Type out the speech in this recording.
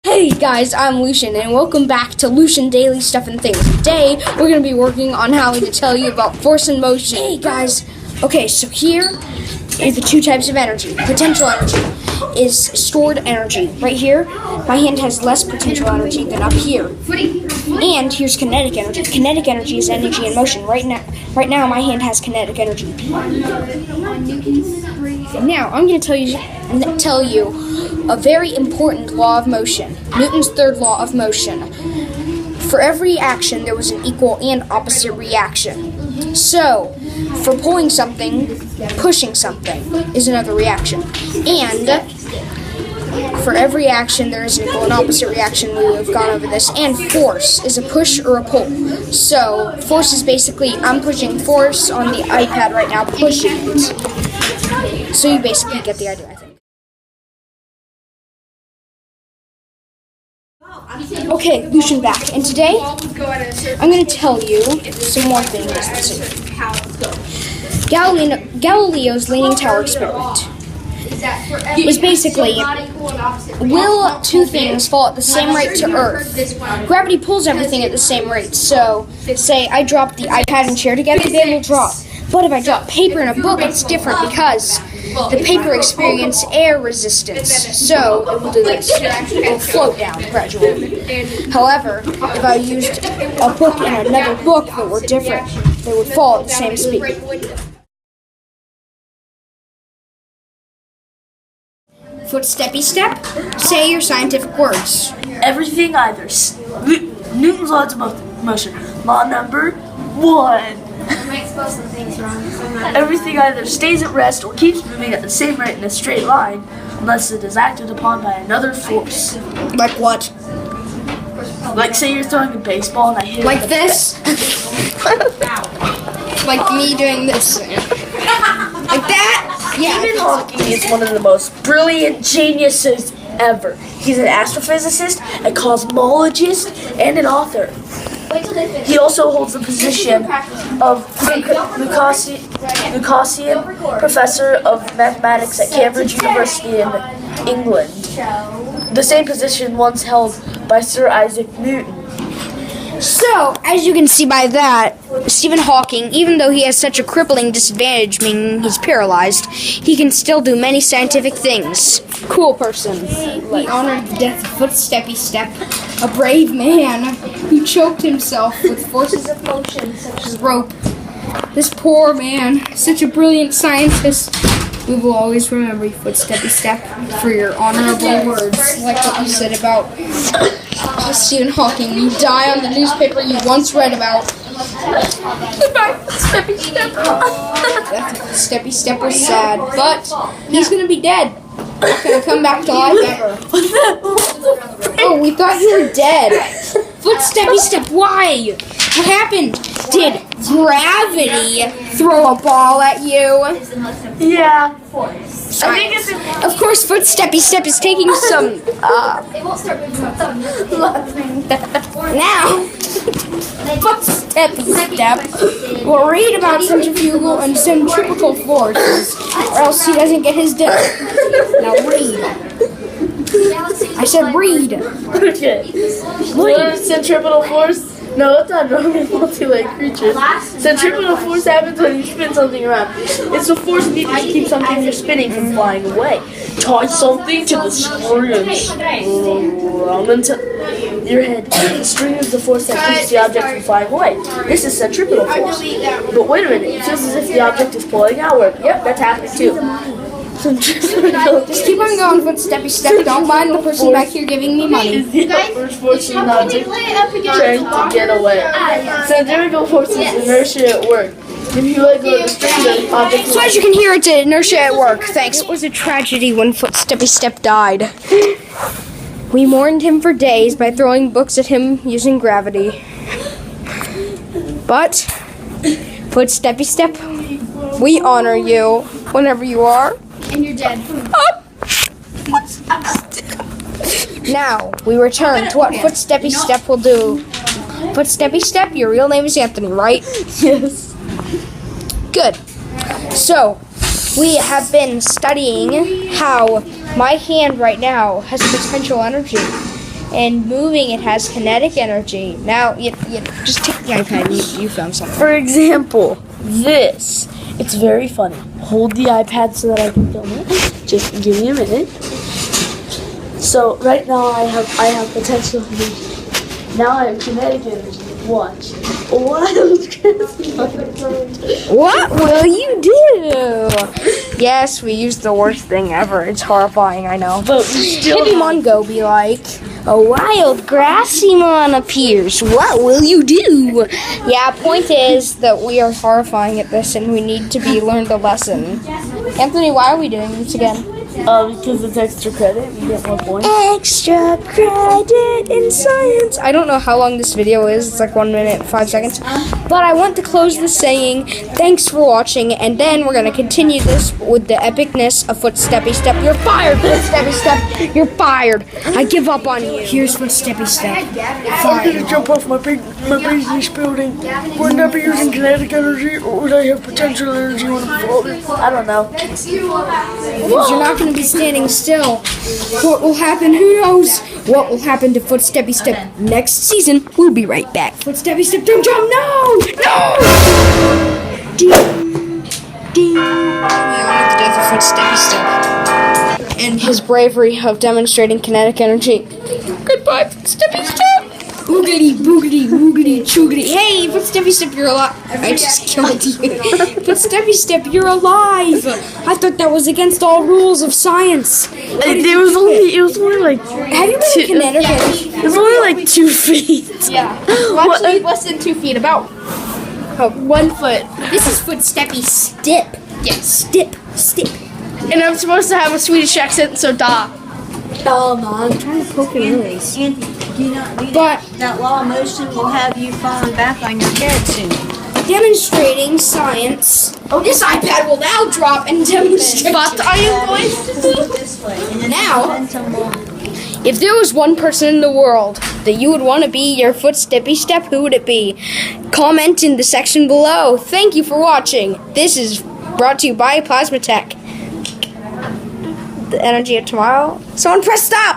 Hey guys, I'm Lucian, and welcome back to Lucian Daily Stuff and Things. Today, we're going to be working on how to tell you about force and motion. Hey guys, okay, so here are the two types of energy. Potential energy is stored energy. Right here, my hand has less potential energy than up here. And here's kinetic energy. Kinetic energy is energy in motion. Right now, my hand has kinetic energy. Now, I'm going to tell you a very important law of motion, Newton's third law of motion. For every action, there was an equal and opposite reaction. So, for pulling something, pushing something is another reaction. And for every action, there is an equal and opposite reaction. We have gone over this. And force is a push or a pull. So, force is basically, I'm pushing force on the iPad right now, pushing it. So you basically get the idea, I think. Okay, Lucian back, and today I'm going to tell you some more things. Galileo's Leaning Tower experiment is basically, will two things fall at the same rate to Earth? Gravity pulls everything at the same rate, so say I drop the iPad and chair together, they will drop. But if I drop paper in a book, it's different because the paper experiences air resistance, so it will do this. It will float down gradually. However, if I used a book and another book that were different, they would fall at the same speed. Footsteppy step. Say your scientific words. Everything either. Newton's laws of motion. Law number 1. Everything either stays at rest or keeps moving at the same rate in a straight line unless it is acted upon by another force. Like what? Like say you're throwing a baseball and I hit it. Like this? Like me doing this. Like that? Yeah. Stephen Hawking is one of the most brilliant geniuses ever. He's an astrophysicist, a cosmologist, and an author. He also holds the position of Lucasian Professor of Mathematics at Cambridge University in England, the same position once held by Sir Isaac Newton. So, as you can see by that, Stephen Hawking, even though he has such a crippling disadvantage, meaning he's paralyzed, he can still do many scientific things. Cool person. We honored the death of Footsteppy Step, a brave man who choked himself with forces of motion such as rope. This poor man, such a brilliant scientist. We will always remember you, Footsteppy Step, for your honorable words, like what you said about Stephen Hawking. You die on the newspaper you once read about. Goodbye, Footsteppy Step. Footsteppy Step was sad, but he's gonna be dead. Not gonna come back to life ever. Oh, we thought you were dead. Footsteppy Step, why? What happened? Did gravity throw a ball at you? Yeah. Of course, Footsteppy Step is taking some, now, Footsteppy Step will read about centrifugal and centripetal forces, or else he doesn't get his dinner. Now read. I said read. Okay. What is centripetal force? No, it's not normal multi-leg creatures. Centripetal force happens when you spin something around. It's the force needed to keep something you're spinning from flying away. Tie something to the string and into your head. The string is the force that keeps the object from flying away. This is centripetal force. But wait a minute, it feels as if the object is pulling outward. Yep, that's happening too. Just keep on going, Footsteppy Step. Don't mind the person back here giving me money. Is the upward force of an object trying to get away. Centrifugal force is inertia at work. If you let go of the string, the object. So as you can hear, it's inertia at work. Thanks. It was a tragedy when Footsteppy Step died. We mourned him for days by throwing books at him using gravity. But Footsteppy Step, we honor you whenever you are. And you're dead. Now, we return to what Footsteppy Step will do. Footsteppy Step, your real name is Anthony, right? Yes. Good. So, we have been studying how my hand right now has potential energy. and moving it has kinetic energy. Now, you just take the iPad. You found something. For example, this. It's very funny. Hold the iPad so that I can film it. Just give me a minute. So right now I have potential energy. Now I have kinetic energy. Watch. What will you do? Yes, we used the worst thing ever. It's horrifying, I know. But we still Hibimon be like, a wild Grassimon appears. What will you do? Yeah, point is that we are horrifying at this and we need to be learned a lesson. Anthony, why are we doing this again? because it's extra credit, you get more points. Extra credit in science. I don't know how long this video is. It's like 1 minute, 5 seconds. But I want to close this saying, thanks for watching, and then we're going to continue this with the epicness of Footsteppy Step. You're fired, Footsteppy Step. You're fired. I give up on you. Here's Footsteppy Step. I'm gonna jump off my business building. Wouldn't I be using kinetic energy, or would I have potential energy when I'm falling? I don't know. Because you're not going to be standing still. What will happen? Who knows? What will happen to Footsteppy Step next season? We'll be right back. Footsteppy Step, don't jump! No! No! Ding! Ding! We honor the death of Footsteppy Step and his bravery of demonstrating kinetic energy. Goodbye, Footsteppy Step! Boogity, boogity, boogity, choogity. Hey, Footsteppy Step, you're alive. I just killed you. Footsteppy Step, you're alive. I thought that was against all rules of science. It was only like Have you been in kinetic energy? it was only like 2 feet. Yeah. Well, actually, less than 2 feet, about 1 foot. This is Footsteppy Step. Yes. Step. And I'm supposed to have a Swedish accent, so da. Oh, man. I'm trying to poke your nose. And do not do But that law of motion will have you falling back on your head soon. demonstrating science. Oh, this iPad will now drop and demonstrate. But are you going to do? This way. And then Now- bend some more. If there was one person in the world that you would want to be your Footsteppy Step, who would it be? Comment in the section below. Thank you for watching. This is brought to you by Plasma Tech. The energy of tomorrow. Someone press stop!